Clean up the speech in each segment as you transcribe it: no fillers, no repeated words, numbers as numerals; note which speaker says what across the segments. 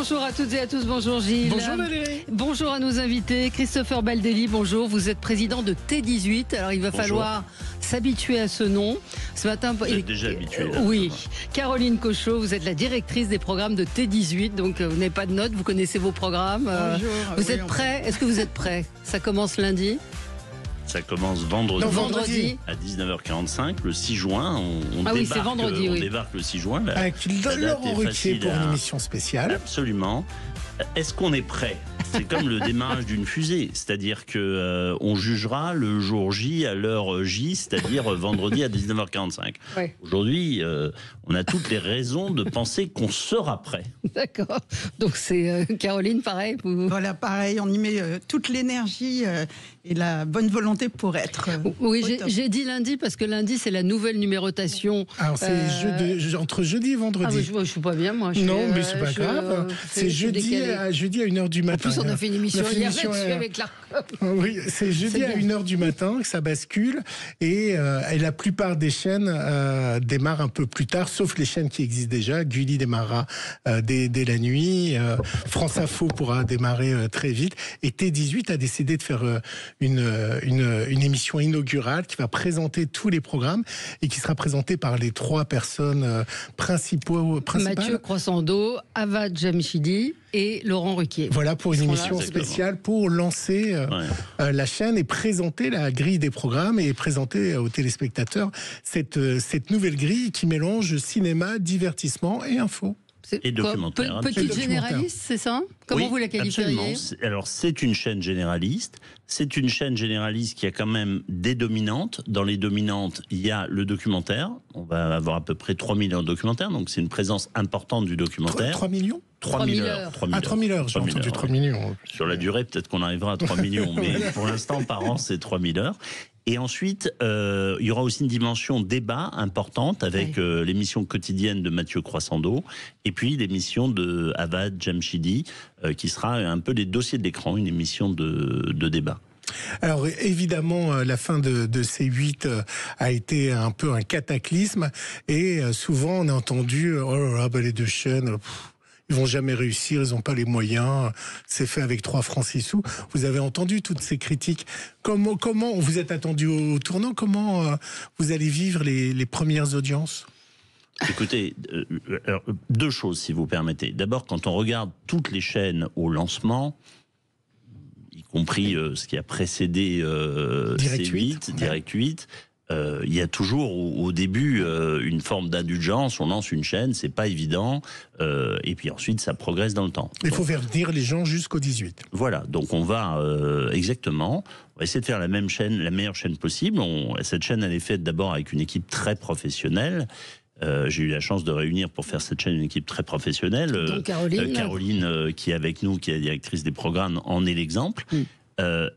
Speaker 1: Bonjour à toutes et à tous, bonjour Gilles.
Speaker 2: Bonjour Valérie.
Speaker 1: Bonjour à nos invités. Christopher Baldelli, bonjour. Vous êtes président de T18. Alors il va falloir s'habituer à ce nom. Ce matin,
Speaker 3: vous êtes déjà habitué là.
Speaker 1: Oui. Caroline Cochot, vous êtes la directrice des programmes de T18. Donc vous n'avez pas de notes, vous connaissez vos programmes.
Speaker 2: Bonjour.
Speaker 1: Vous êtes prêts? Est-ce que vous êtes prêts? Ça commence lundi.
Speaker 3: Ça commence vendredi.
Speaker 1: Non, vendredi.
Speaker 3: À 19h45, le 6 juin. On
Speaker 1: oui, c'est vendredi.
Speaker 3: On débarque le 6 juin.
Speaker 2: Avec Laurent Ruquier pour une émission spéciale.
Speaker 3: Absolument. Est-ce qu'on est prêt? C'est comme le démarrage d'une fusée, c'est-à-dire que on jugera le jour J à l'heure J, c'est-à-dire vendredi à 19h45.
Speaker 1: Ouais.
Speaker 3: Aujourd'hui, on a toutes les raisons de penser qu'on sera prêt.
Speaker 1: D'accord. Donc c'est Caroline, pareil.
Speaker 4: Voilà, pareil, on y met toute l'énergie et la bonne volonté pour être.
Speaker 1: Oui, j'ai dit lundi parce que lundi c'est la nouvelle numérotation.
Speaker 2: Alors c'est entre jeudi et vendredi.
Speaker 1: Ah oui, je suis pas bien moi.
Speaker 2: Non, mais c'est pas grave. C'est jeudi à 1h du matin.
Speaker 1: En plus, on a fait une émission hier là-dessus avec la...
Speaker 2: Oui, c'est jeudi à 1h du matin que ça bascule et la plupart des chaînes démarrent un peu plus tard, sauf les chaînes qui existent déjà. Gulli démarrera dès la nuit, France Info pourra démarrer très vite et T18 a décidé de faire une émission inaugurale qui va présenter tous les programmes et qui sera présentée par les 3 personnes principales.
Speaker 1: Mathieu Croissando, Avad Jamshidi et Laurent Ruquier.
Speaker 2: Voilà pour une émission spéciale pour lancer la chaîne et présenter la grille des programmes et présenter aux téléspectateurs cette nouvelle grille qui mélange cinéma, divertissement et info.
Speaker 3: Et documentaire.
Speaker 1: Petite généraliste, c'est ça? Comment vous la qualifieriez?
Speaker 3: Alors, c'est une chaîne généraliste. C'est une chaîne généraliste qui a quand même des dominantes. Dans les dominantes, il y a le documentaire. On va avoir à peu près 3 millions de documentaires. Donc, c'est une présence importante du documentaire.
Speaker 2: 3 millions
Speaker 3: 3 000 heures.
Speaker 2: 3 000 heures, j'ai entendu 3 millions.
Speaker 3: Sur la durée, peut-être qu'on arrivera à 3 millions. Mais pour l'instant, par an, c'est 3 000 heures. Et ensuite, il y aura aussi une dimension débat importante avec l'émission quotidienne de Mathieu Croissando et puis l'émission de Avad Jamshidi qui sera un peu les dossiers de l'écran, une émission de débat.
Speaker 2: Alors évidemment, la fin de C8 a été un peu un cataclysme et souvent on a entendu « Oh là là, les 2 chaînes... Ils vont jamais réussir, ils n'ont pas les moyens. C'est fait avec 3 francs 6 sous. » Vous avez entendu toutes ces critiques. Comment vous êtes attendu au tournant? Comment vous allez vivre les premières audiences?
Speaker 3: Écoutez, 2 choses si vous permettez. D'abord, quand on regarde toutes les chaînes au lancement, y compris ce qui a précédé Direct 8, il y a toujours au début une forme d'indulgence. On lance une chaîne, c'est pas évident, et puis ensuite ça progresse dans le temps.
Speaker 2: Il faut faire venir les gens jusqu'au 18.
Speaker 3: Voilà, donc on va exactement. On va essayer de faire la même chaîne, la meilleure chaîne possible. Cette chaîne, elle est faite d'abord avec une équipe très professionnelle. J'ai eu la chance de réunir pour faire cette chaîne une équipe très professionnelle.
Speaker 1: Donc Caroline,
Speaker 3: qui est avec nous, qui est la directrice des programmes, en est l'exemple.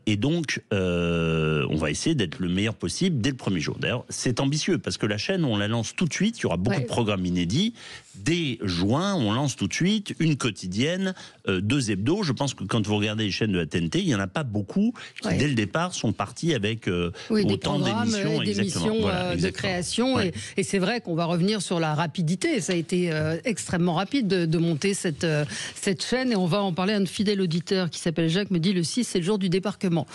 Speaker 3: Et donc, on va essayer d'être le meilleur possible dès le premier jour. D'ailleurs, c'est ambitieux parce que la chaîne, on la lance tout de suite. Il y aura beaucoup de programmes inédits. Dès juin, on lance tout de suite une quotidienne, 2 hebdos. Je pense que quand vous regardez les chaînes de la TNT, il n'y en a pas beaucoup qui, dès le départ, sont partis avec autant d'émissions.
Speaker 1: De création. Et c'est vrai qu'on va revenir sur la rapidité. Ça a été extrêmement rapide de monter cette chaîne. Et on va en parler à un fidèle auditeur qui s'appelle Jacques, me dit le 6, c'est le jour du débarquement.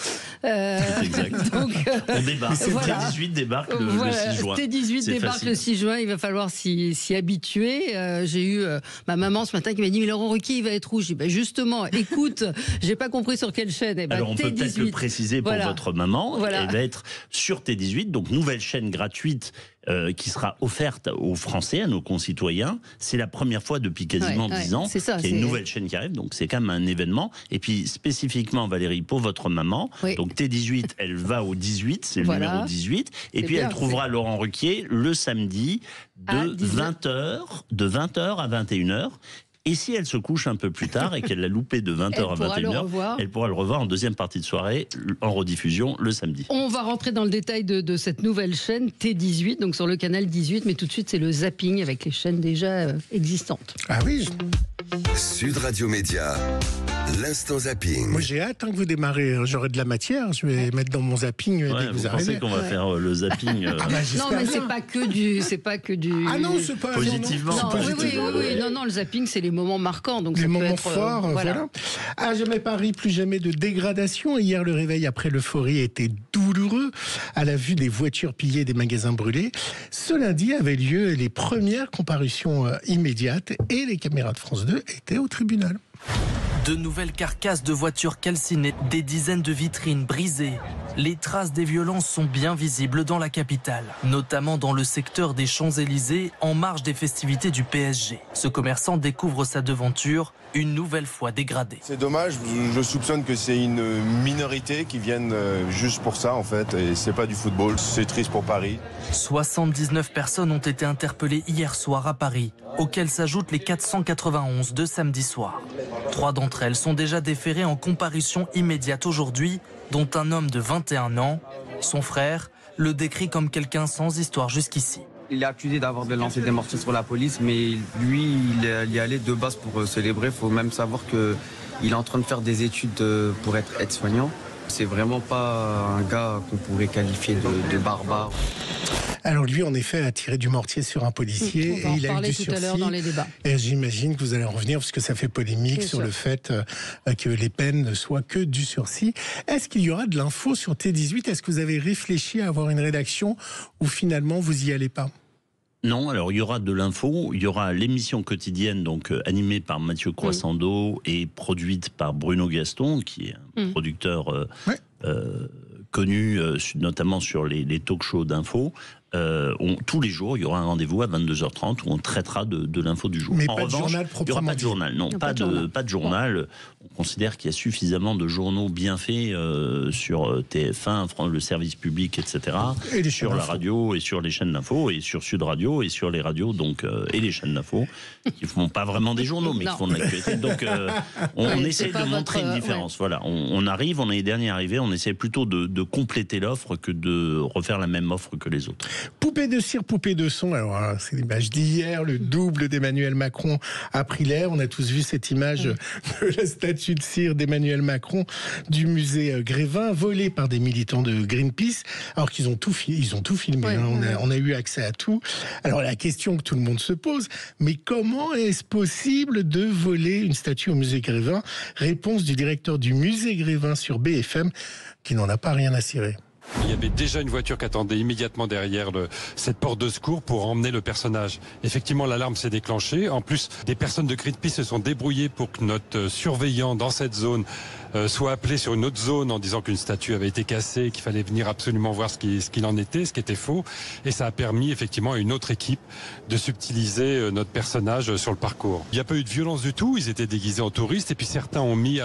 Speaker 3: Exact.
Speaker 1: Donc,
Speaker 3: on débarque. T18 débarque le 6 juin.
Speaker 1: T18 débarque le 6 juin. Il va falloir s'y habituer. J'ai eu ma maman ce matin qui m'a dit « Mais Laurent Ruquier, il va être où ?» J'ai dit « Justement, écoute, j'ai pas compris sur quelle chaîne. »
Speaker 3: Alors on peut peut-être le préciser pour votre maman. Elle va être sur T18, donc nouvelle chaîne gratuite qui sera offerte aux Français, à nos concitoyens. C'est la première fois depuis quasiment 10 ans qu'il y a une nouvelle chaîne qui arrive, donc c'est quand même un événement. Et puis spécifiquement, Valérie, pour votre maman, donc T18, elle va au 18, c'est le numéro 18, et puis elle trouvera Laurent Ruquier le samedi de 20h à 21h. Et si elle se couche un peu plus tard et qu'elle l'a loupé de 20h à 21h, elle pourra le revoir en deuxième partie de soirée, en rediffusion le samedi.
Speaker 1: On va rentrer dans le détail de cette nouvelle chaîne T18, donc sur le canal 18, mais tout de suite c'est le zapping avec les chaînes déjà existantes.
Speaker 2: Ah oui.
Speaker 5: Sud Radio Média L'instant zapping.
Speaker 2: Moi j'ai hâte que vous démarrez, j'aurai de la matière, je vais mettre dans mon zapping dès que vous arrivez.
Speaker 3: Pensez qu'on va faire le zapping
Speaker 1: non mais c'est pas que du
Speaker 2: Ah non, c'est pas
Speaker 3: positivement.
Speaker 1: Non, oui, non, le zapping c'est les moments marquants, donc
Speaker 2: les
Speaker 1: ça
Speaker 2: moments
Speaker 1: peut être,
Speaker 2: forts, voilà. À jamais Paris, plus jamais de dégradation. Hier le réveil après l'euphorie était douloureux à la vue des voitures pillées, des magasins brûlés. Ce lundi avaient lieu les premières comparutions immédiates et les caméras de France 2 étaient au tribunal.
Speaker 6: De nouvelles carcasses de voitures calcinées, des dizaines de vitrines brisées. Les traces des violences sont bien visibles dans la capitale, notamment dans le secteur des Champs-Élysées, en marge des festivités du PSG. Ce commerçant découvre sa devanture une nouvelle fois dégradée.
Speaker 7: C'est dommage, je soupçonne que c'est une minorité qui viennent juste pour ça en fait, et c'est pas du football, c'est triste pour Paris.
Speaker 6: 79 personnes ont été interpellées hier soir à Paris, auxquelles s'ajoutent les 491 de samedi soir. 3 d'entre elles sont déjà déférées en comparution immédiate aujourd'hui, dont un homme de 21 ans. Son frère le décrit comme quelqu'un sans histoire jusqu'ici.
Speaker 8: Il est accusé d'avoir lancé des mortiers sur la police, mais lui, il y allait de base pour célébrer. Il faut même savoir qu'il est en train de faire des études pour être aide-soignant. C'est vraiment pas un gars qu'on pourrait qualifier de barbare.
Speaker 2: Alors lui, en effet, a tiré du mortier sur un policier et il a eu du sursis.
Speaker 1: Tout à l'heure dans les débats.
Speaker 2: Et j'imagine que vous allez en revenir parce que ça fait polémique sur le fait que les peines ne soient que du sursis. Est-ce qu'il y aura de l'info sur T18 ? Est-ce que vous avez réfléchi à avoir une rédaction ou finalement vous y allez pas ?
Speaker 3: Non, alors il y aura de l'info, il y aura l'émission quotidienne donc animée par Mathieu Croissando et produite par Bruno Gaston, qui est un producteur connu notamment sur les talk-shows d'info. Tous les jours, il y aura un rendez-vous à 22h30 où on traitera de l'info du jour.
Speaker 2: Mais
Speaker 3: en
Speaker 2: pas
Speaker 3: revanche,
Speaker 2: de journal
Speaker 3: il n'y aura pas de journal. Non, pas de journal. On considère qu'il y a suffisamment de journaux bien faits sur TF1, le service public, etc.
Speaker 2: Et
Speaker 3: sur la radio et sur les chaînes d'info et sur Sud Radio et sur les radios donc et les chaînes d'info qui font pas vraiment des journaux mais qui font de l'actualité. Donc on essaie de montrer une différence. Voilà, on arrive, on est les derniers arrivés, on essaie plutôt de compléter l'offre que de refaire la même offre que les autres.
Speaker 2: Poupée de cire, poupée de son. Alors, c'est l'image d'hier. Le double d'Emmanuel Macron a pris l'air. On a tous vu cette image de la statue de cire d'Emmanuel Macron du musée Grévin, volée par des militants de Greenpeace. Alors qu'ils ont tout filmé. On a eu accès à tout. Alors, la question que tout le monde se pose, mais comment est-ce possible de voler une statue au musée Grévin ? Réponse du directeur du musée Grévin sur BFM, qui n'en a pas rien à cirer.
Speaker 9: Il y avait déjà une voiture qui attendait immédiatement derrière cette porte de secours pour emmener le personnage. Effectivement, l'alarme s'est déclenchée. En plus, des personnes de Greenpeace se sont débrouillées pour que notre surveillant dans cette zone soit appelé sur une autre zone en disant qu'une statue avait été cassée, qu'il fallait venir absolument voir ce qu'il en était, ce qui était faux. Et ça a permis effectivement à une autre équipe de subtiliser notre personnage sur le parcours. Il n'y a pas eu de violence du tout. Ils étaient déguisés en touristes et puis certains ont mis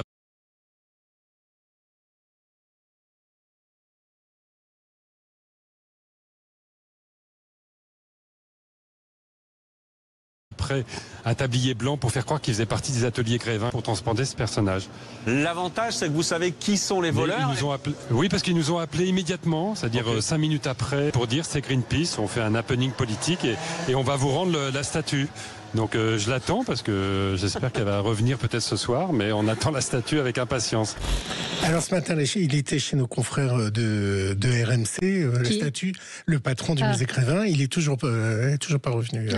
Speaker 9: un tablier blanc pour faire croire qu'il faisait partie des ateliers Grévin pour transporter ce personnage.
Speaker 10: L'avantage, c'est que vous savez qui sont les voleurs.
Speaker 9: Ils nous ont appelé, oui, parce qu'ils nous ont appelés immédiatement, c'est-à-dire 5 minutes après, pour dire c'est Greenpeace, on fait un happening politique et on va vous rendre la statue. Donc je l'attends parce que j'espère qu'elle va revenir peut-être ce soir, mais on attend la statue avec impatience.
Speaker 2: Alors ce matin, il était chez nos confrères de RMC, la statue, le patron du musée Grévin, il est toujours pas revenu.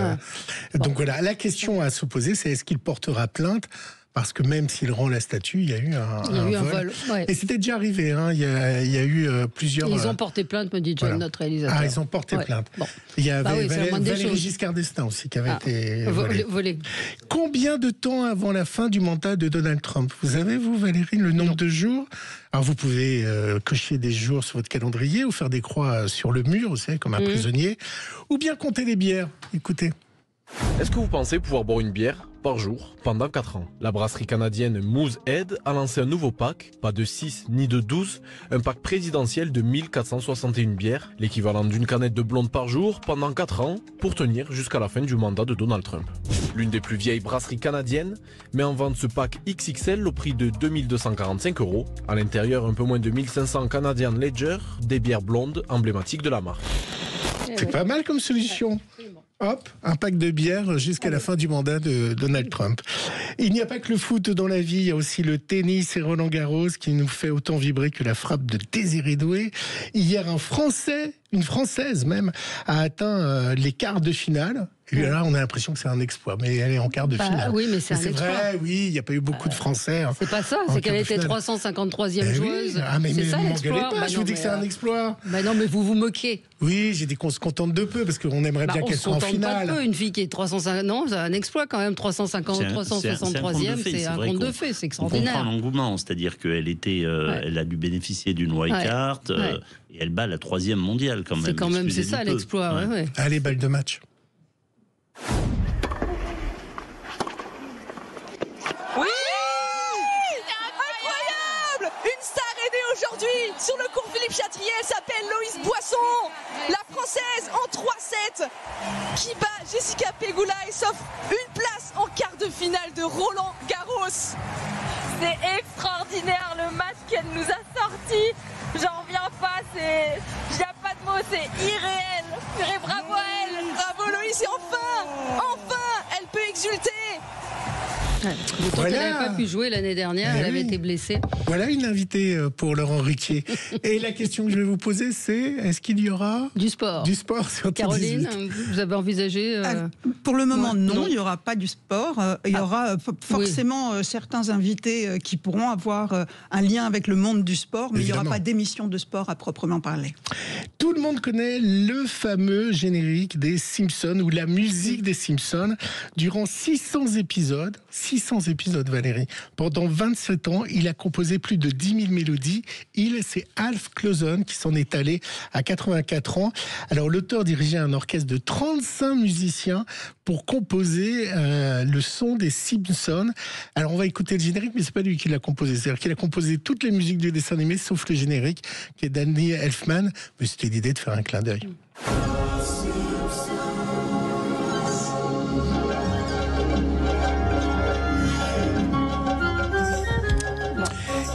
Speaker 2: Donc voilà, la question à se poser, c'est est-ce qu'il portera plainte ? Parce que même s'il rend la statue, il y a eu un vol. Ouais. Et c'était déjà arrivé, hein. Il y a eu plusieurs...
Speaker 1: Ils ont porté plainte, me dit John, notre réalisateur.
Speaker 2: Ah, ils ont porté plainte. Bon. Il y avait Valéry Giscard d'Estaing aussi qui avait été volé. Combien de temps avant la fin du mandat de Donald Trump ? Vous avez, vous, Valérie, le nombre de jours ? Alors vous pouvez cocher des jours sur votre calendrier ou faire des croix sur le mur, vous savez, comme un prisonnier, ou bien compter les bières. Écoutez.
Speaker 11: Est-ce que vous pensez pouvoir boire une bière par jour pendant 4 ans? La brasserie canadienne Moosehead a lancé un nouveau pack, pas de 6 ni de 12, un pack présidentiel de 1461 bières, l'équivalent d'une canette de blonde par jour pendant 4 ans, pour tenir jusqu'à la fin du mandat de Donald Trump. L'une des plus vieilles brasseries canadiennes met en vente ce pack XXL au prix de 2245 €. À l'intérieur, un peu moins de 1500 Canadian Ledger, des bières blondes emblématiques de la marque.
Speaker 2: C'est pas mal comme solution. hop, un pack de bière jusqu'à la fin du mandat de Donald Trump. Il n'y a pas que le foot dans la vie, il y a aussi le tennis et Roland Garros qui nous fait autant vibrer que la frappe de Désiré Doué. Hier, une Française même, a atteint les quarts de finale. Et là, on a l'impression que c'est un exploit, mais elle est en quart de finale.
Speaker 1: Oui, mais c'est un exploit.
Speaker 2: C'est vrai, oui, il n'y a pas eu beaucoup de Français.
Speaker 1: C'est pas ça, c'est qu'elle était 353e joueuse.
Speaker 2: Oui. Ah, mais
Speaker 1: c'est ça l'exploit.
Speaker 2: Je vous dis que c'est un exploit.
Speaker 1: Non, mais vous vous moquez.
Speaker 2: Oui, j'ai dit qu'on se contente de peu, parce qu'on aimerait bien qu'elle soit en finale.
Speaker 1: On se contente pas de peu, une fille qui est 350. Non, c'est un exploit quand même, 363e, c'est un conte de fées, c'est extraordinaire.
Speaker 3: On comprend l'engouement, c'est-à-dire qu'elle elle a dû bénéficier d'une wildcard, et elle bat la 3e mondiale quand même.
Speaker 1: C'est ça l'exploit. Ouais.
Speaker 2: Allez, balle de match.
Speaker 5: Aujourd'hui, sur le cours Philippe Chatrier, elle s'appelle Loïs Boisson, la Française en 3-7, qui bat Jessica Pegula et s'offre une place en quart de finale de Roland Garros.
Speaker 12: C'est extraordinaire le match qu'elle nous a sorti. J'en reviens pas, il n'y a pas de mots, c'est irréel. Bravo à elle.
Speaker 5: Bravo Loïs, et enfin, elle peut exulter.
Speaker 1: Elle n'avait pas pu jouer l'année dernière, elle avait été blessée.
Speaker 2: Voilà une invitée pour Laurent Ruquier. Et la question que je vais vous poser, c'est est-ce qu'il y aura
Speaker 1: du sport
Speaker 2: sur
Speaker 1: Caroline, vous avez envisagé
Speaker 4: Pour le moment, non, il n'y aura pas du sport. Il y aura forcément certains invités qui pourront avoir un lien avec le monde du sport, mais il n'y aura pas d'émission de sport à proprement parler.
Speaker 2: Tout le monde connaît le fameux générique des Simpsons ou la musique des Simpsons. Durant 600 épisodes, Valérie. Pendant 27 ans, il a composé plus de 10 000 mélodies. C'est Alf Clausen qui s'en est allé à 84 ans. Alors, l'auteur dirigeait un orchestre de 35 musiciens pour composer le son des Simpsons. Alors, on va écouter le générique, mais c'est pas lui qui l'a composé. C'est-à-dire qu'il a composé toutes les musiques du dessin animé, sauf le générique, qui est Danny Elfman. Mais c'était l'idée de faire un clin d'œil.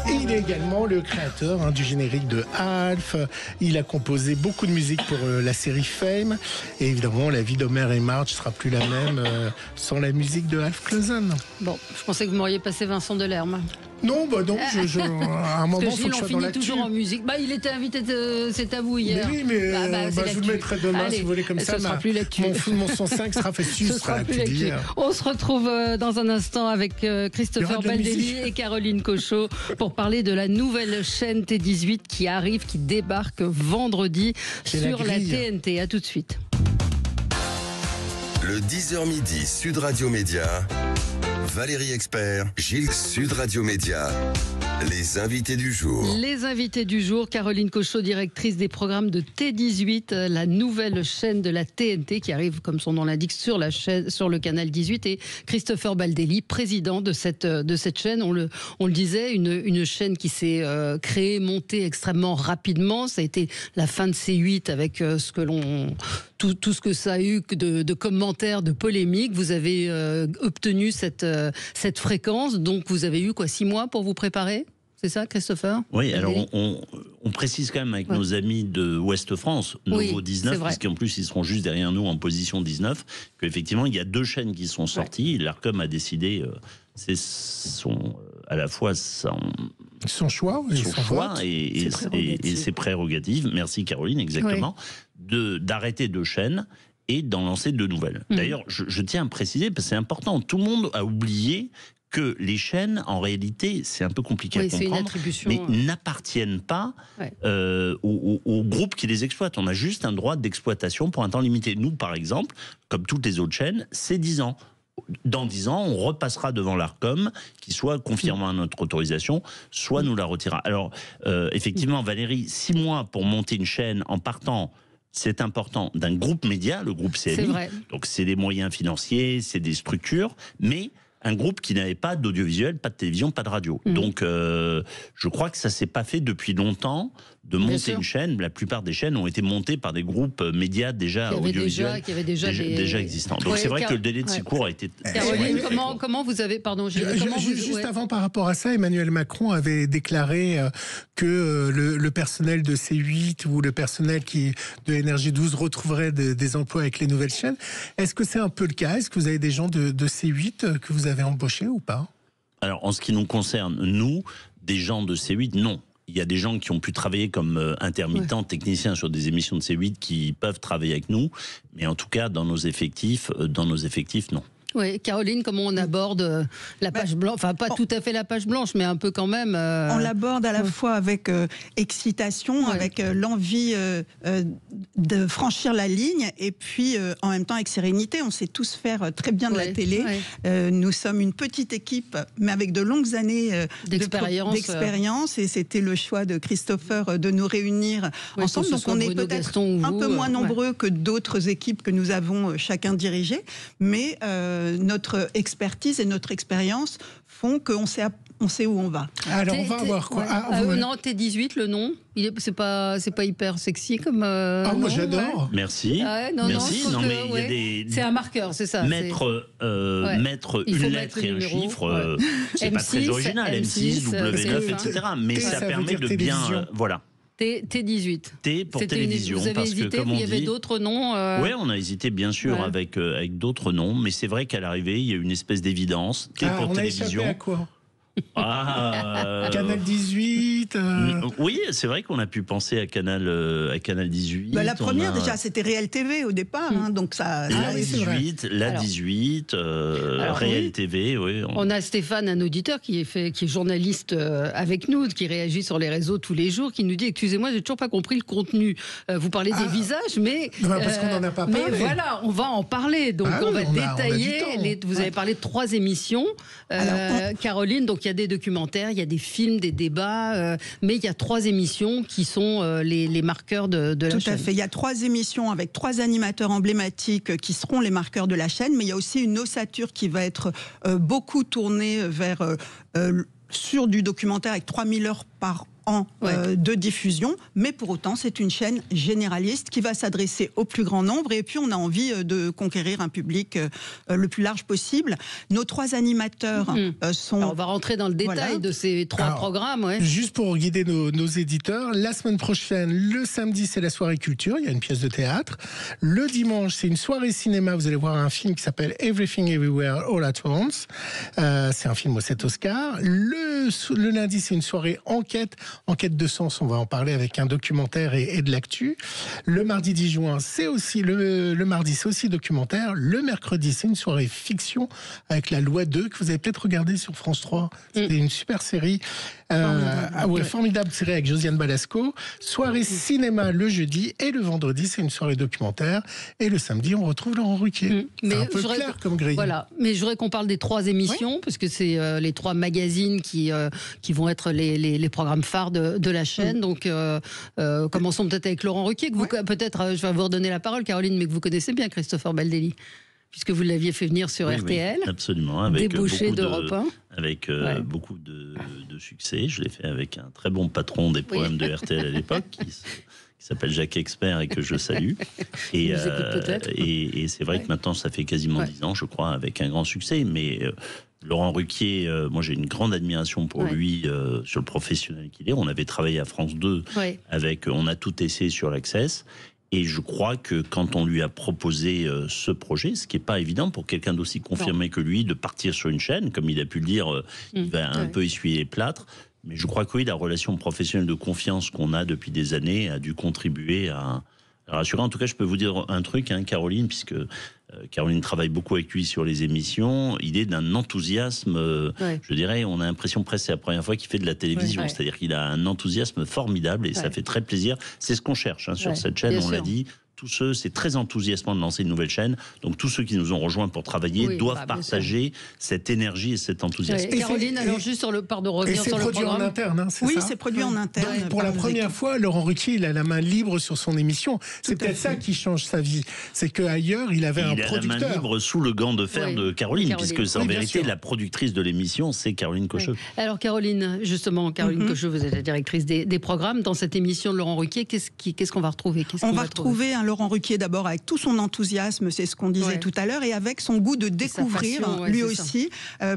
Speaker 2: Il est également le créateur du générique de Alf. Il a composé beaucoup de musique pour la série Fame. Et évidemment, la vie d'Homer et Marge ne sera plus la même sans la musique de Alf Clausen.
Speaker 1: Bon, je pensais que vous m'auriez passé Vincent Delerme.
Speaker 2: Non, à un moment, il faut que je sois dans l'actu.
Speaker 1: Toujours en musique. Il était invité, c'est à vous hier.
Speaker 2: Mais oui, mais je vous le mettrai demain, si vous voulez, comme ça. Mon 105 sera fait suce.
Speaker 1: On se retrouve dans un instant avec Christopher Baldelli et Caroline Cochot pour parler de la nouvelle chaîne T18 qui arrive, qui débarque vendredi sur la TNT. À tout de suite.
Speaker 13: Le 10h midi, Sud Radio Média. Valérie Expert, Gilles, Sud Radio Média. Les invités du jour.
Speaker 1: Les invités du jour, Caroline Cochot, directrice des programmes de T18, la nouvelle chaîne de la TNT qui arrive, comme son nom l'indique, sur le canal 18, et Christopher Baldelli, président de cette chaîne. On le disait, une chaîne qui s'est créée, montée extrêmement rapidement. Ça a été la fin de C8 avec tout ce que ça a eu de commentaires, de polémiques. Vous avez obtenu cette fréquence, donc vous avez eu 6 mois pour vous préparer? C'est ça, Christopher?
Speaker 3: Oui, alors on précise quand même avec nos amis de Ouest France, Nouveau 19, puisqu'en plus ils seront juste derrière nous en position 19, qu'effectivement il y a 2 chaînes qui sont sorties. L'Arcom a décidé, à la fois son choix et ses prérogatives. Merci Caroline, exactement. D'arrêter 2 chaînes et d'en lancer 2 nouvelles. D'ailleurs, je tiens à préciser, parce que c'est important, tout le monde a oublié que les chaînes, en réalité, c'est un peu compliqué à comprendre, mais n'appartiennent pas au groupe qui les exploite. On a juste un droit d'exploitation pour un temps limité. Nous, par exemple, comme toutes les autres chaînes, c'est 10 ans. Dans 10 ans, on repassera devant l'Arcom, qui soit confirmera notre autorisation, soit nous la retirera. Alors, effectivement, Valérie, 6 mois pour monter une chaîne en partant, c'est important, d'un groupe média, le groupe CMI. Donc, c'est des moyens financiers, c'est des structures, mais un groupe qui n'avait pas d'audiovisuel, pas de télévision, pas de radio. Donc, je crois que ça s'est pas fait depuis longtemps de monter une chaîne. La plupart des chaînes ont été montées par des groupes médias déjà audiovisuels,
Speaker 1: qui avaient déjà
Speaker 3: existants. Donc c'est vrai que le délai de secours a été...
Speaker 1: Caroline, comment vous avez... Pardon,
Speaker 2: juste avant, par rapport à ça, Emmanuel Macron avait déclaré que le personnel de C8 ou le personnel de NRJ12 retrouverait des emplois avec les nouvelles chaînes. Est-ce que c'est un peu le cas? Est-ce que vous avez des gens de C8 que vous avez embauchés ou pas?
Speaker 3: Alors, en ce qui nous concerne, nous, des gens de C8, non. Il y a des gens qui ont pu travailler comme intermittents, techniciens sur des émissions de C8 qui peuvent travailler avec nous, mais en tout cas, dans nos effectifs, non.
Speaker 1: Oui, Caroline, comment on aborde la page blanche? Enfin, pas tout à fait la page blanche, mais un peu quand même.
Speaker 4: On l'aborde à la fois avec excitation, avec l'envie de franchir la ligne, et puis en même temps avec sérénité. On sait tous faire très bien de la télé. Nous sommes une petite équipe, mais avec de longues années d'expérience. Et c'était le choix de Christopher de nous réunir ensemble. Donc on est peut-être un peu moins nombreux que d'autres équipes que nous avons chacun dirigées, mais notre expertise et notre expérience font qu'on sait où on va.
Speaker 2: Alors on va voir quoi.
Speaker 1: Non, T18, le nom, c'est pas hyper sexy comme.
Speaker 2: Moi j'adore.
Speaker 3: Merci.
Speaker 1: Merci.
Speaker 3: Non, mais il y a des.
Speaker 1: C'est un marqueur, c'est ça.
Speaker 3: Mettre une lettre et un chiffre, c'est pas très original. M6, W9, etc. Mais ça permet de bien, voilà.
Speaker 1: T18.
Speaker 3: T pour télévision.
Speaker 1: Vous avez hésité, il y avait d'autres noms
Speaker 3: Oui, on a hésité bien sûr avec d'autres noms, mais c'est vrai qu'à l'arrivée, il y a une espèce d'évidence. T pour télévision.
Speaker 2: On a échappé à quoi Canal 18
Speaker 3: Oui, c'est vrai qu'on a pu penser à Canal 18.
Speaker 4: La première, déjà, c'était Réel TV au départ. Donc ça,
Speaker 3: la 18, Réel TV, oui.
Speaker 1: On a Stéphane, un auditeur qui est journaliste avec nous, qui réagit sur les réseaux tous les jours, qui nous dit, excusez-moi, j'ai toujours pas compris le contenu. Vous parlez des visages, mais...
Speaker 2: parce qu'on n'en a pas parlé.
Speaker 1: Mais voilà, on va en parler. Donc on va détailler. Vous avez parlé de 3 émissions. Caroline, donc il y a des documentaires, il y a des films, des débats, mais il y a 3 émissions qui sont les marqueurs de la chaîne.
Speaker 4: Tout à fait. Il y a 3 émissions avec 3 animateurs emblématiques qui seront les marqueurs de la chaîne, mais il y a aussi une ossature qui va être beaucoup tournée vers sur du documentaire avec 3000 heures par an de diffusion, mais pour autant c'est une chaîne généraliste qui va s'adresser au plus grand nombre, et puis on a envie de conquérir un public le plus large possible. Nos 3 animateurs sont...
Speaker 1: Alors on va rentrer dans le détail de ces 3 programmes.
Speaker 2: Juste pour guider nos éditeurs, la semaine prochaine, le samedi c'est la soirée culture, il y a une pièce de théâtre. Le dimanche c'est une soirée cinéma, vous allez voir un film qui s'appelle Everything Everywhere All at Once. C'est un film aux 7 Oscars. Le lundi c'est une soirée enquête de sens, on va en parler avec un documentaire et de l'actu. Le mardi 10 juin, c'est aussi le mardi, c'est aussi documentaire. Le mercredi, c'est une soirée fiction avec La Loi 2 que vous avez peut-être regardé sur France 3. C'était une super série. Formidable série avec Josiane Balasco. Soirée cinéma le jeudi, et le vendredi, c'est une soirée documentaire. Et le samedi, on retrouve Laurent Ruquier. C'est un peu clair comme grille.
Speaker 1: Voilà, mais je voudrais qu'on parle des 3 émissions, parce que c'est les 3 magazines qui vont être les programmes phares de la chaîne. Donc commençons peut-être avec Laurent Ruquier, que vous peut-être, je vais vous redonner la parole, Caroline, mais que vous connaissez bien, Christopher Baldelli, puisque vous l'aviez fait venir sur RTL.
Speaker 3: Oui, absolument, avec
Speaker 1: débauché d'Europe 1.
Speaker 3: Avec beaucoup de succès. Je l'ai fait avec un très bon patron des programmes de RTL à l'époque, qui s'appelle Jacques Expert et que je salue. Et c'est vrai que maintenant, ça fait quasiment 10 ans, je crois, avec un grand succès. Mais Laurent Ruquier, moi j'ai une grande admiration pour lui sur le professionnel qu'il est. On avait travaillé à France 2 avec On a tout essayé sur l'Access. Et je crois que quand on lui a proposé ce projet, ce qui n'est pas évident pour quelqu'un d'aussi confirmé que lui, de partir sur une chaîne, comme il a pu le dire, il va un peu essuyer les plâtres. Mais je crois que oui, la relation professionnelle de confiance qu'on a depuis des années a dû contribuer à rassurer. En tout cas, je peux vous dire un truc, Caroline, puisque Caroline travaille beaucoup avec lui sur les émissions. Il est d'un enthousiasme, je dirais, on a l'impression presque c'est la première fois qu'il fait de la télévision. C'est-à-dire qu'il a un enthousiasme formidable et ça fait très plaisir. C'est ce qu'on cherche sur cette chaîne, on l'a dit. c'est très enthousiasmant de lancer une nouvelle chaîne. Donc tous ceux qui nous ont rejoints pour travailler doivent partager cette énergie et cet enthousiasme.
Speaker 1: Et Caroline, alors juste sur le revenir sur le programme.
Speaker 2: C'est produit en interne, hein, c'est ça?
Speaker 4: Oui, c'est produit en interne.
Speaker 2: Donc, pour la première fois, Laurent Ruquier, il a la main libre sur son émission. C'est peut-être ça qui change sa vie. C'est qu'ailleurs, il avait un producteur.
Speaker 3: Il a la main libre sous le gant de fer de Caroline, puisque c'est en vérité la productrice de l'émission, c'est Caroline Cocheux.
Speaker 1: Alors Caroline, justement, Cocheux, vous êtes la directrice des programmes. Dans cette émission de Laurent Ruquier, qu'est-ce qu'on va retrouver?
Speaker 4: On va retrouver un Laurent Ruquier d'abord avec tout son enthousiasme, c'est ce qu'on disait tout à l'heure, et avec son goût de découvrir, passion, lui aussi,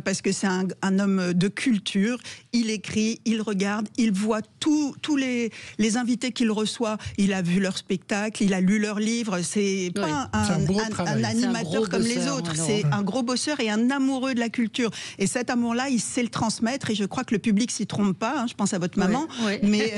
Speaker 4: parce que c'est un homme de culture. Il écrit, il regarde, il voit tous les invités qu'il reçoit. Il a vu leur spectacle, il a lu leurs livres. C'est pas un animateur comme les autres. C'est un gros bosseur et un amoureux de la culture. Et cet amour-là, il sait le transmettre. Et je crois que le public s'y trompe pas. Je pense à votre maman. Mais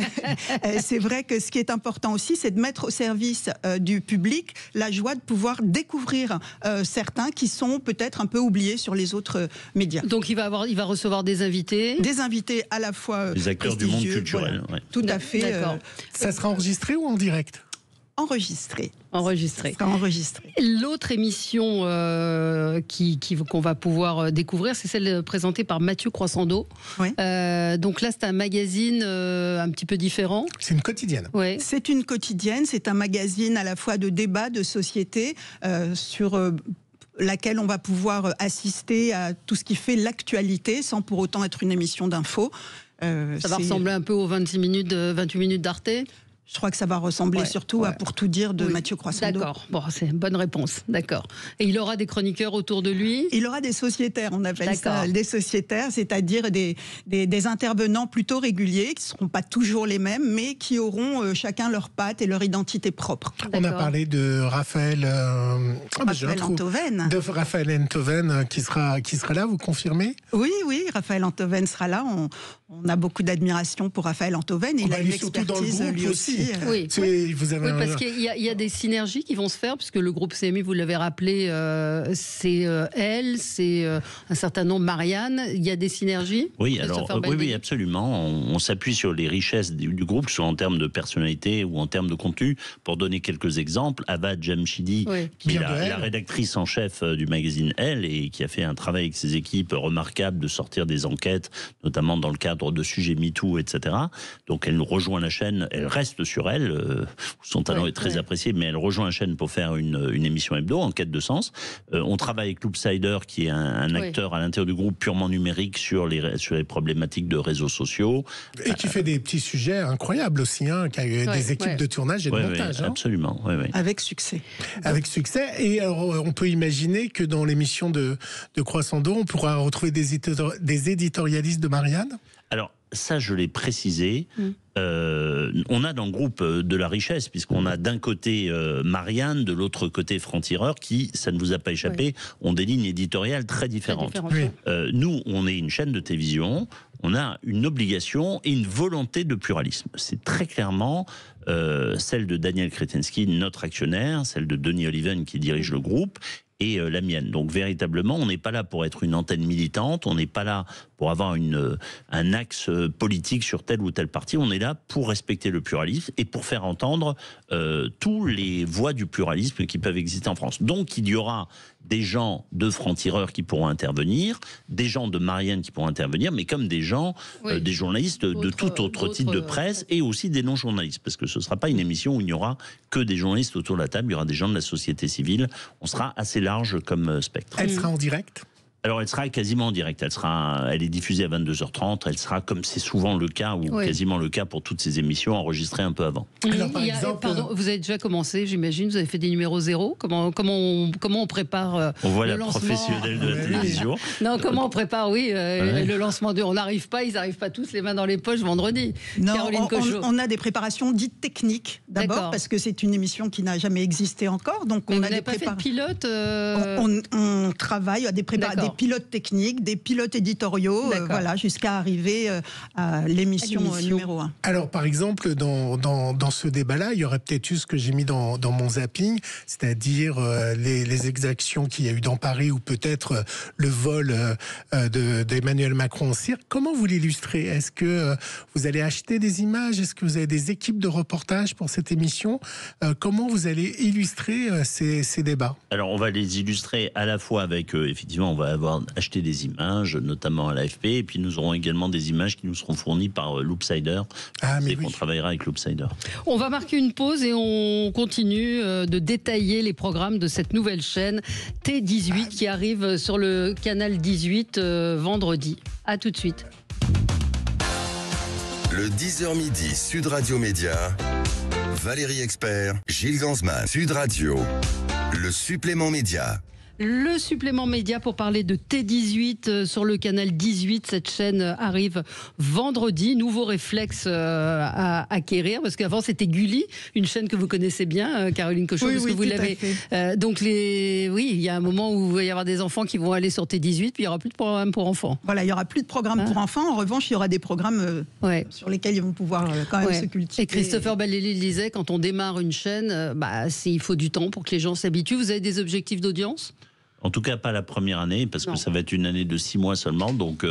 Speaker 4: c'est vrai que ce qui est important aussi, c'est de mettre au service du public la joie de pouvoir découvrir certains qui sont peut-être un peu oubliés sur les autres médias.
Speaker 1: Donc il va recevoir des invités.
Speaker 4: Des invités à la fois
Speaker 3: des acteurs du monde culturel.
Speaker 4: Voilà. Tout à fait.
Speaker 2: Ça sera enregistré ou en direct?
Speaker 4: Enregistré.
Speaker 1: L'autre émission qu'on va pouvoir découvrir, c'est celle présentée par Mathieu Croissando. Donc là, c'est un magazine un petit peu différent.
Speaker 2: C'est une quotidienne.
Speaker 4: C'est une quotidienne. C'est un magazine à la fois de débat, de société, sur laquelle on va pouvoir assister à tout ce qui fait l'actualité, sans pour autant être une émission d'info.
Speaker 1: Ça va ressembler un peu aux 28 minutes d'Arte.
Speaker 4: Je crois que ça va ressembler surtout à Pour tout dire de Mathieu Croissando.
Speaker 1: D'accord, bon, c'est une bonne réponse, d'accord. Et il aura des chroniqueurs autour de lui?
Speaker 4: Il aura des sociétaires, on appelle ça des sociétaires, c'est-à-dire des intervenants plutôt réguliers, qui ne seront pas toujours les mêmes, mais qui auront chacun leur patte et leur identité propre.
Speaker 2: On a parlé de Raphaël
Speaker 4: Enthoven.
Speaker 2: De Raphaël Enthoven qui sera là, vous confirmez?
Speaker 4: Oui, Raphaël Enthoven sera là. On a beaucoup d'admiration pour Raphaël Enthoven. Il a une expertise lui aussi.
Speaker 1: Parce qu'il y a des synergies qui vont se faire, puisque le groupe CMI, vous l'avez rappelé, c'est elle, c'est un certain nombre, Marianne. Il y a des synergies?
Speaker 3: Oui, absolument. On s'appuie sur les richesses du groupe, que ce soit en termes de personnalité ou en termes de contenu. Pour donner quelques exemples, Ava Jamshidi, qui est la rédactrice en chef du magazine Elle, et qui a fait un travail avec ses équipes remarquable de sortir des enquêtes, notamment dans le cadre de sujets MeToo, etc. Donc elle nous rejoint la chaîne, elle reste sur Elle, son talent est très apprécié, mais elle rejoint la chaîne pour faire une émission hebdo en quête de sens. On travaille avec Loopsider, qui est un acteur à l'intérieur du groupe purement numérique sur les problématiques de réseaux sociaux.
Speaker 2: Et qui fait des petits sujets incroyables aussi, qui a eu des équipes de tournage et de montage.
Speaker 3: Absolument.
Speaker 4: Avec succès.
Speaker 2: Avec succès. Et alors, on peut imaginer que dans l'émission de Croissando, on pourra retrouver des éditorialistes de Marianne?
Speaker 3: Alors, ça, je l'ai précisé. On a dans le groupe de la richesse, puisqu'on a d'un côté Marianne, de l'autre côté Franc-Tireur, qui, ça ne vous a pas échappé, ont des lignes éditoriales très différentes. Nous, on est une chaîne de télévision, on a une obligation et une volonté de pluralisme. C'est très clairement celle de Daniel Kretinsky, notre actionnaire, celle de Denis Oliven, qui dirige le groupe, et la mienne. Donc véritablement, on n'est pas là pour être une antenne militante, on n'est pas là pour avoir un axe politique sur tel ou tel parti, on est là pour respecter le pluralisme et pour faire entendre tous les voix du pluralisme qui peuvent exister en France. Donc il y aura des gens de Franc-Tireur qui pourront intervenir, des gens de Marianne qui pourront intervenir, mais comme des gens, des journalistes de tout autre type de presse et aussi des non-journalistes, parce que ce ne sera pas une émission où il n'y aura que des journalistes autour de la table, il y aura des gens de la société civile, on sera assez large comme spectre.
Speaker 2: Elle sera en direct ?
Speaker 3: Alors, elle sera quasiment en direct. Elle est diffusée à 22h30. Elle sera, comme c'est souvent le cas, ou quasiment le cas pour toutes ces émissions, enregistrée un peu avant.
Speaker 1: Alors, par exemple, vous avez déjà commencé, j'imagine, vous avez fait des numéros 0. Comment on prépare
Speaker 3: on voit
Speaker 1: le
Speaker 3: la
Speaker 1: lancement
Speaker 3: professionnelle de la télévision.
Speaker 1: Non, comment on prépare, le lancement on n'arrive pas, ils n'arrivent pas tous les mains dans les poches vendredi.
Speaker 4: Non, on a des préparations dites techniques, d'abord, parce que c'est une émission qui n'a jamais existé encore. Donc, on a
Speaker 1: pas fait de pilote
Speaker 4: on travaille à des des pilotes techniques, des pilotes éditoriaux, voilà, jusqu'à arriver à l'émission numéro 1.
Speaker 2: Alors, par exemple, dans ce débat-là, il y aurait peut-être eu ce que j'ai mis dans mon zapping, c'est-à-dire les exactions qu'il y a eu dans Paris, ou peut-être le vol d'Emmanuel Macron en cirque. Comment vous l'illustrez? Est-ce que vous allez acheter des images? Est-ce que vous avez des équipes de reportage pour cette émission? Comment vous allez illustrer ces débats?
Speaker 3: Alors, on va les illustrer à la fois avec, effectivement, on va avoir acheté des images, notamment à l'AFP, et puis nous aurons également des images qui nous seront fournies par Loopsider, et qu'on travaillera avec Loopsider.
Speaker 1: On va marquer une pause et on continue de détailler les programmes de cette nouvelle chaîne T18 qui arrive sur le canal 18 vendredi. À tout de suite.
Speaker 13: Le 10h midi, Sud Radio Média, Valérie Expert, Gilles Gansman, Sud Radio, le supplément média.
Speaker 1: Le supplément média pour parler de T18 sur le canal 18. Cette chaîne arrive vendredi. Nouveau réflexe à acquérir, parce qu'avant c'était Gulli, une chaîne que vous connaissez bien, Caroline Cochon, parce que vous l'avez. Donc il y a un moment où il va y avoir des enfants qui vont aller sur T18, puis il n'y aura plus de programme pour enfants.
Speaker 4: Voilà, il n'y aura plus de programme pour enfants. En revanche, il y aura des programmes sur lesquels ils vont pouvoir quand même se cultiver.
Speaker 1: Et Christopher Bellelli le disait, quand on démarre une chaîne, il faut du temps pour que les gens s'habituent. Vous avez des objectifs d'audience ?
Speaker 3: En tout cas, pas la première année, parce que ça va être une année de 6 mois seulement. Donc,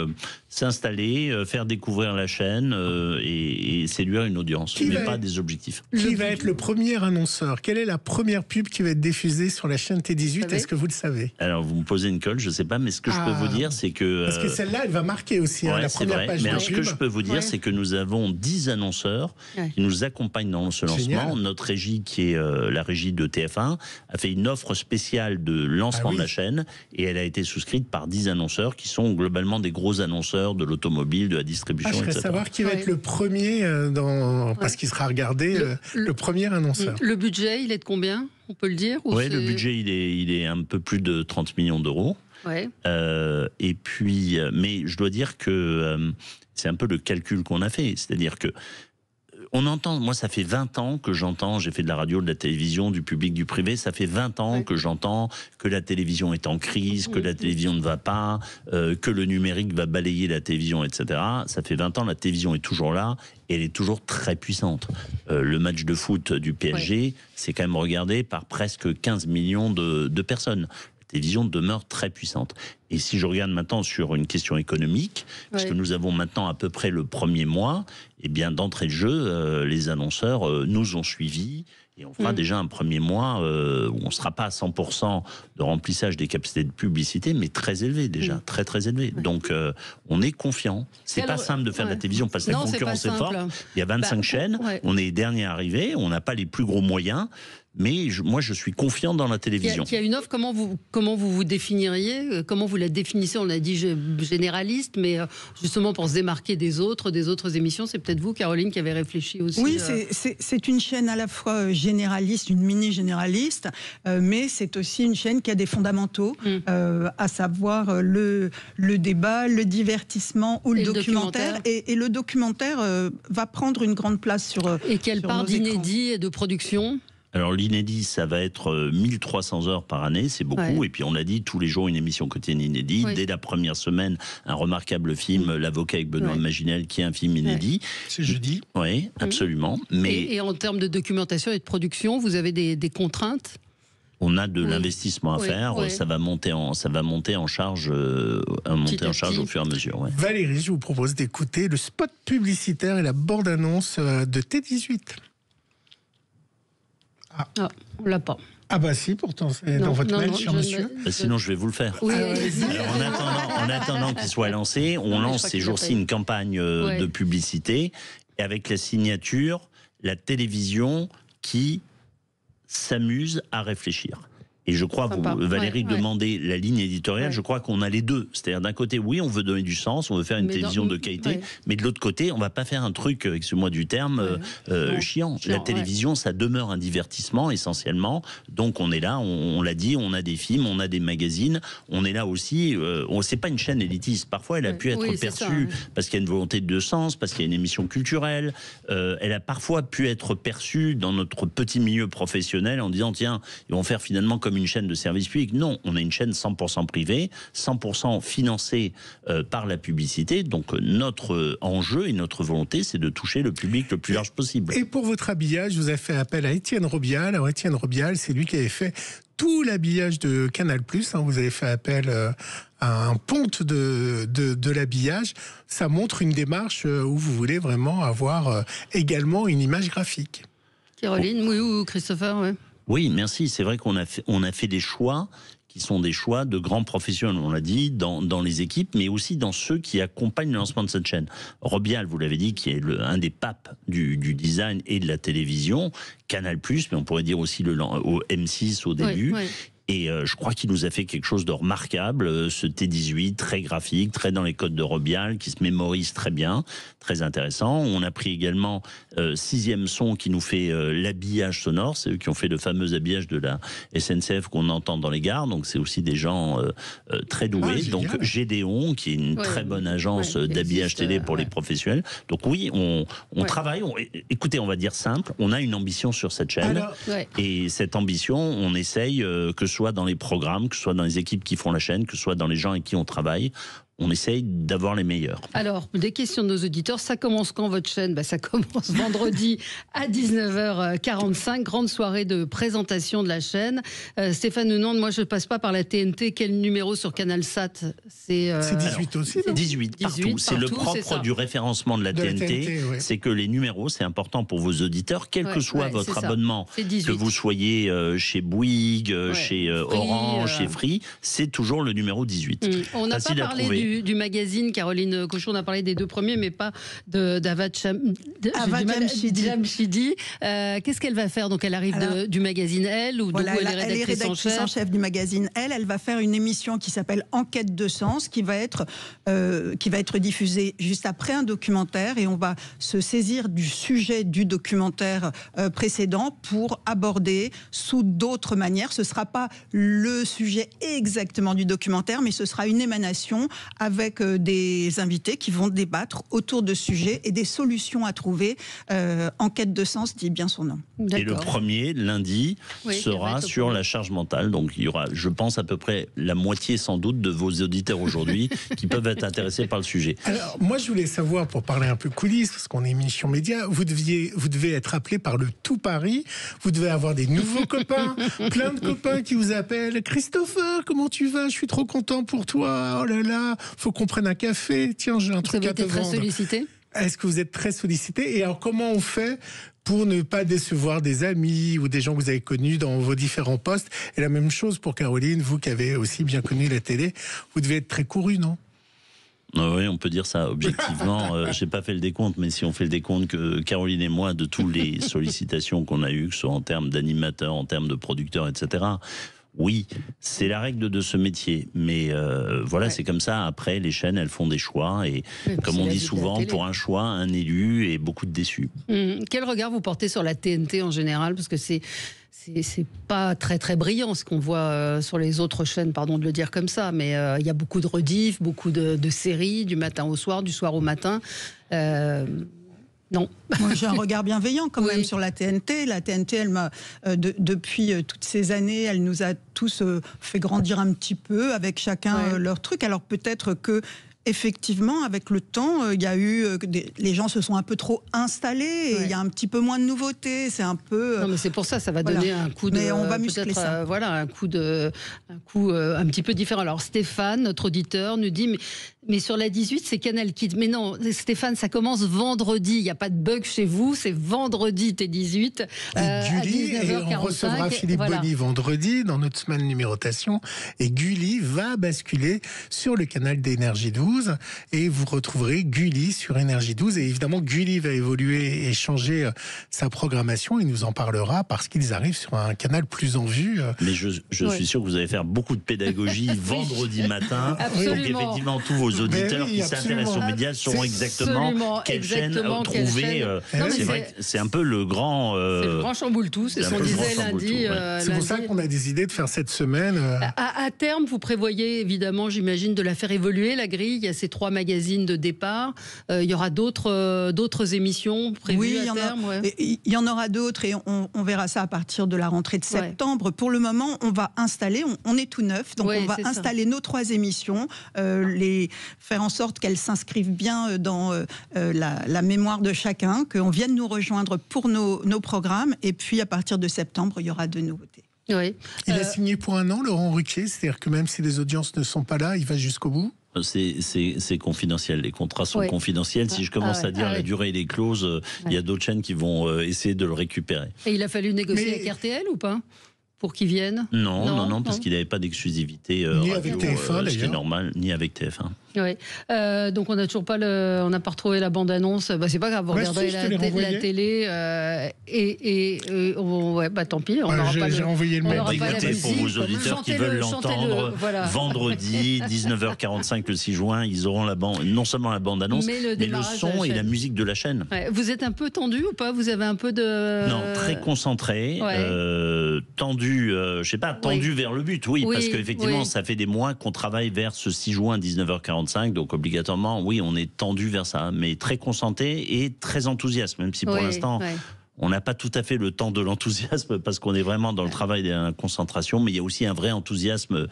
Speaker 3: s'installer, faire découvrir la chaîne et séduire une audience, mais pas des objectifs.
Speaker 2: Qui va être le premier annonceur? Quelle est la première pub qui va être diffusée sur la chaîne T18? Est-ce que vous le savez?
Speaker 3: Alors, vous me posez une colle, je ne sais pas, mais ce que je peux vous dire, c'est que...
Speaker 2: Parce que celle-là, elle va marquer aussi la première page de pub.
Speaker 3: Ce que je peux vous dire, c'est que nous avons 10 annonceurs qui nous accompagnent dans ce lancement. Génial. Notre régie, qui est la régie de TF1, a fait une offre spéciale de lancement de la chaîne. Et elle a été souscrite par 10 annonceurs qui sont globalement des gros annonceurs de l'automobile, de la distribution, etc.
Speaker 2: Je voudrais savoir qui va être le premier, parce qu'il sera regardé, le premier annonceur.
Speaker 1: Le budget, il est de combien? On peut le dire?
Speaker 3: Oui, le budget, il est un peu plus de 30 millions d'euros.
Speaker 1: Ouais.
Speaker 3: Et puis, mais je dois dire que c'est un peu le calcul qu'on a fait. C'est-à-dire que on entend, moi ça fait 20 ans que j'entends, j'ai fait de la radio, de la télévision, du public, du privé, ça fait 20 ans que j'entends que la télévision est en crise, que la télévision ne va pas, que le numérique va balayer la télévision, etc. Ça fait 20 ans, la télévision est toujours là et elle est toujours très puissante. Le match de foot du PSG, c'est quand même regardé par presque 15 millions de personnes. La télévision demeure très puissante. Et si je regarde maintenant sur une question économique, parce que nous avons maintenant à peu près le premier mois, eh bien d'entrée de jeu, les annonceurs nous ont suivis. Et on fera déjà un premier mois où on ne sera pas à 100% de remplissage des capacités de publicité, mais très élevé déjà, très très élevé. Donc on est confiant. C'est pas simple de faire de la télévision parce que la concurrence est forte. Il y a 25 chaînes, on est dernier arrivé, on n'a pas les plus gros moyens. Mais moi, je suis confiant dans la télévision.
Speaker 1: Il y a une offre, comment vous définiriez? Comment vous la définissez? On a dit généraliste, mais justement pour se démarquer des autres émissions, c'est peut-être vous, Caroline, qui avez réfléchi aussi.
Speaker 4: Oui, c'est une chaîne à la fois généraliste, une mini-généraliste, mais c'est aussi une chaîne qui a des fondamentaux, à savoir le débat, le divertissement ou le documentaire. Et le documentaire va prendre une grande place sur
Speaker 1: Et quelle part d'inédit et de production?
Speaker 3: Alors l'inédit, ça va être 1300 heures par année, c'est beaucoup. Et puis on l'a dit, tous les jours une émission quotidienne inédite. Dès la première semaine, un remarquable film, L'avocat avec Benoît Maginel, qui est un film inédit.
Speaker 2: C'est jeudi.
Speaker 3: Oui, absolument. Mais
Speaker 1: et en termes de documentation et de production, vous avez des contraintes?
Speaker 3: On a de l'investissement à faire. Ça va monter en charge, au fur et à mesure.
Speaker 2: Valérie, je vous propose d'écouter le spot publicitaire et la bande-annonce de T18.
Speaker 1: On l'a pas.
Speaker 2: Ah bah si, pourtant c'est dans votre mail, cher monsieur.
Speaker 3: Sinon, je vais vous le faire.
Speaker 1: Oui,
Speaker 3: alors, en attendant qu'il soit lancé, on lance ces jours-ci une campagne de publicité, et avec la signature, la télévision qui s'amuse à réfléchir. Et je crois, Valérie demandait la ligne éditoriale, je crois qu'on a les deux. C'est-à-dire d'un côté, oui, on veut donner du sens, on veut faire une télévision de qualité, mais de l'autre côté, on ne va pas faire un truc, excusez-moi du terme, chiant. La télévision, ça demeure un divertissement essentiellement. Donc on est là, on l'a dit, on a des films, on a des magazines, on est là aussi. C'est pas une chaîne élitiste. Parfois, elle a pu être perçue parce qu'il y a une volonté de sens, parce qu'il y a une émission culturelle. Elle a parfois pu être perçue dans notre petit milieu professionnel en disant, tiens, ils vont faire finalement comme une chaîne de service public. Non, on est une chaîne 100% privée, 100% financée par la publicité. Donc notre enjeu et notre volonté, c'est de toucher le public le plus large possible.
Speaker 2: Et pour votre habillage, vous avez fait appel à Étienne Robial. Alors Étienne Robial, c'est lui qui avait fait tout l'habillage de Canal+. Vous avez fait appel à un ponte de l'habillage. Ça montre une démarche où vous voulez vraiment avoir également une image graphique.
Speaker 1: Caroline, oui, ou Christopher, ouais.
Speaker 3: Oui, merci. C'est vrai qu'on a fait des choix qui sont des choix de grands professionnels, on l'a dit, dans les équipes, mais aussi dans ceux qui accompagnent le lancement de cette chaîne. Robial, vous l'avez dit, qui est un des papes du design et de la télévision, Canal+, mais on pourrait dire aussi au M6 au début. Ouais. Et je crois qu'il nous a fait quelque chose de remarquable, ce T18, très graphique, très dans les codes de Robial, qui se mémorise très bien, très intéressant. On a pris également Sixième Son, qui nous fait l'habillage sonore. C'est eux qui ont fait le fameux habillage de la SNCF qu'on entend dans les gares. Donc c'est aussi des gens très doués. Donc Gédéon, qui est une très bonne agence d'habillage télé pour les professionnels. Donc oui, on travaille. Écoutez, on va dire simple, on a une ambition sur cette chaîne. Et cette ambition, on essaye que ce soit dans les programmes, que ce soit dans les équipes qui font la chaîne, que ce soit dans les gens avec qui on travaille, on essaye d'avoir les meilleurs. Alors,
Speaker 1: des questions de nos auditeurs. Ça commence quand votre chaîne ? Ça commence vendredi à 19h45. Grande soirée de présentation de la chaîne. Stéphane nous demande, moi je ne passe pas par la TNT. Quel numéro sur Canalsat ? C'est
Speaker 2: 18 aussi, non ?
Speaker 3: 18 partout. C'est le propre du référencement de la TNT. C'est que les numéros, c'est important pour vos auditeurs, quel que soit votre abonnement. Que vous soyez chez Bouygues, chez Orange, chez Free, c'est toujours le numéro 18.
Speaker 1: On n'a pas parlé du magazine, Caroline Cochon, on a parlé des deux premiers, mais pas d'Avad Jamshidi. Qu'est-ce qu'elle va faire ? Donc elle arrive du magazine Elle, ou elle est rédactrice en chef
Speaker 4: du magazine Elle. Elle va faire une émission qui s'appelle Enquête de sens, qui va être diffusée juste après un documentaire, et on va se saisir du sujet du documentaire précédent pour aborder sous d'autres manières. Ce ne sera pas le sujet exactement du documentaire, mais ce sera une émanation avec des invités qui vont débattre autour de sujets et des solutions à trouver. Enquête de sens dit bien son nom.
Speaker 3: Et le premier, lundi, sera sur la charge mentale. Donc il y aura, je pense, à peu près la moitié sans doute de vos auditeurs aujourd'hui qui peuvent être intéressés par le sujet.
Speaker 2: Alors moi je voulais savoir, pour parler un peu coulisses, parce qu'on est émission média, vous devez être appelé par le tout Paris, vous devez avoir des nouveaux copains, plein de copains qui vous appellent. Christopher, comment tu vas ? Je suis trop content pour toi. Oh là là, faut qu'on prenne un café. Tiens, j'ai un truc à te vendre.
Speaker 1: Vous avez été très sollicité ?
Speaker 2: Est-ce que vous êtes très sollicité ? Et alors, comment on fait pour ne pas décevoir des amis ou des gens que vous avez connus dans vos différents postes ? Et la même chose pour Caroline, vous qui avez aussi bien connu la télé, vous devez être très couru, non ?
Speaker 3: Oui, on peut dire ça. Objectivement, j'ai pas fait le décompte, mais si on fait le décompte que Caroline et moi, de toutes les sollicitations qu'on a eues, que ce soit en termes d'animateurs, en termes de producteurs, etc., oui, c'est la règle de ce métier, mais c'est comme ça. Après, les chaînes, elles font des choix, et comme on dit souvent, pour un choix, un élu et beaucoup de déçus.
Speaker 1: Quel regard vous portez sur la TNT en général ? Parce que c'est pas très très brillant ce qu'on voit sur les autres chaînes, pardon de le dire comme ça, mais il y a beaucoup de rediffs, beaucoup de séries, du matin au soir, du soir au matin. Non.
Speaker 4: Moi, j'ai un regard bienveillant quand même sur la TNT. La TNT, elle m'a, depuis toutes ces années, elle nous a tous fait grandir un petit peu, avec chacun leur truc. Alors peut-être que effectivement, avec le temps, il y a eu les gens se sont un peu trop installés, et il y a un petit peu moins de nouveautés. C'est un peu.
Speaker 1: Non, mais c'est pour ça, ça va donner un coup de.
Speaker 4: Mais on va muscler ça.
Speaker 1: Un coup un petit peu différent. Alors Stéphane, notre auditeur, nous dit mais sur la 18, c'est Canal Kids. Mais non, Stéphane, ça commence vendredi. Il n'y a pas de bug chez vous. C'est vendredi, T18.
Speaker 2: Et Gulli, et on recevra Philippe Bonny vendredi dans notre semaine numérotation. Et Gulli va basculer sur le canal d'Énergie 12. Et vous retrouverez Gulli sur Énergie 12. Et évidemment, Gulli va évoluer et changer sa programmation. Il nous en parlera parce qu'ils arrivent sur un canal plus en vue.
Speaker 3: Mais je suis sûr que vous allez faire beaucoup de pédagogie vendredi matin.
Speaker 1: Absolument.
Speaker 3: Donc effectivement, tous vos les auditeurs qui s'intéressent aux médias sauront exactement quelle chaîne trouver. C'est vrai que c'est un peu le grand...
Speaker 1: c'est le grand chamboule-tout, c'est ce qu'on disait lundi.
Speaker 2: C'est pour ça qu'on a décidé de faire cette semaine.
Speaker 1: À terme, vous prévoyez évidemment, j'imagine, de la faire évoluer, la grille. Il y a ces 3 magazines de départ. Il y aura d'autres émissions prévues à terme.
Speaker 4: Il y en aura d'autres et on verra ça à partir de la rentrée de septembre. Pour le moment, on va installer, on est tout neuf, donc on va installer nos 3 émissions, faire en sorte qu'elles s'inscrivent bien dans la mémoire de chacun, qu'on vienne nous rejoindre pour nos programmes, et puis à partir de septembre, il y aura de nouveautés.
Speaker 1: Oui.
Speaker 2: Il a signé pour 1 an, Laurent Ruquier, c'est-à-dire que même si les audiences ne sont pas là, il va jusqu'au bout.
Speaker 3: C'est confidentiel, les contrats sont confidentiels. Si je commence à dire la durée et les clauses, il y a d'autres chaînes qui vont essayer de le récupérer.
Speaker 1: Et il a fallu négocier avec RTL ou pas pour qu'ils viennent?
Speaker 3: Non, parce qu'il n'avait pas d'exclusivité
Speaker 2: ni avec TF1 d'ailleurs.
Speaker 3: Ce qui est normal, ni avec TF1.
Speaker 1: Oui. Donc on n'a toujours pas on n'a pas retrouvé la bande-annonce. C'est pas grave, vous regarderez la télé tant pis.
Speaker 2: J'ai envoyé le mail.
Speaker 3: Écoutez, pour vos auditeurs qui veulent l'entendre, vendredi 19h45 le 6 juin, ils auront non seulement la bande-annonce, mais le son et la musique de la chaîne.
Speaker 1: Vous êtes un peu tendu ou pas? Vous avez un peu de...
Speaker 3: Non, très concentré, tendu, je sais pas, tendu vers le but, parce qu'effectivement, ça fait des mois qu'on travaille vers ce 6 juin 19h45. Donc obligatoirement, on est tendu vers ça, mais très concentré et très enthousiaste, même si pour l'instant, on n'a pas tout à fait le temps de l'enthousiasme parce qu'on est vraiment dans le travail de la concentration, mais il y a aussi un vrai enthousiasme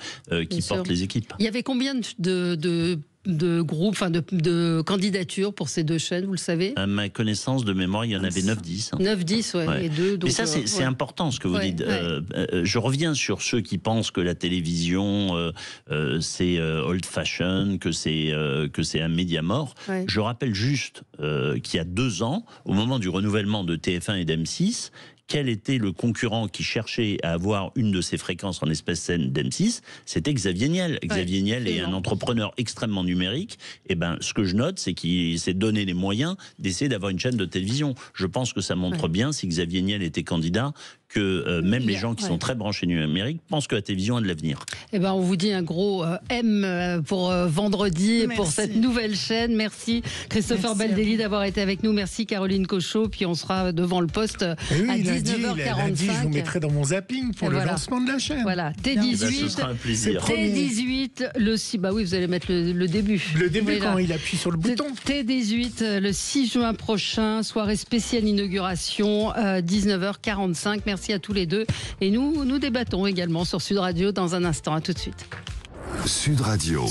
Speaker 3: qui porte les équipes.
Speaker 1: Il y avait combien de groupes, de candidatures pour ces 2 chaînes, vous le savez?
Speaker 3: À ma connaissance de mémoire, il y en avait 9-10.
Speaker 1: 9-10, et 2. Donc,
Speaker 3: mais ça, c'est important ce que vous dites. Je reviens sur ceux qui pensent que la télévision, c'est old fashion, que c'est un média mort. Je rappelle juste qu'il y a 2 ans, au moment du renouvellement de TF1 et d'M6, quel était le concurrent qui cherchait à avoir une de ces fréquences en espèce saine d'M6? C'était Xavier Niel. Xavier Niel est un entrepreneur extrêmement numérique. Et ce que je note, c'est qu'il s'est donné les moyens d'essayer d'avoir une chaîne de télévision. Je pense que ça montre bien, si Xavier Niel était candidat, que même les gens qui sont très branchés numérique pensent que la télévision a de l'avenir.
Speaker 1: On vous dit un gros M pour vendredi, pour cette nouvelle chaîne. Merci Christopher Baldelli d'avoir été avec nous. Merci Caroline Cochot. Puis on sera devant le poste à 19h45.
Speaker 2: Je vous mettrai dans mon zapping pour le lancement de la chaîne.
Speaker 1: Voilà, T18.
Speaker 3: Ce sera un plaisir.
Speaker 1: T18, vous allez mettre le début.
Speaker 2: Le début quand il appuie sur le bouton.
Speaker 1: T18, le 6 juin prochain, soirée spéciale inauguration, 19h45. Merci à tous les deux. Et nous débattons également sur Sud Radio dans un instant. À tout de suite.
Speaker 13: Sud Radio.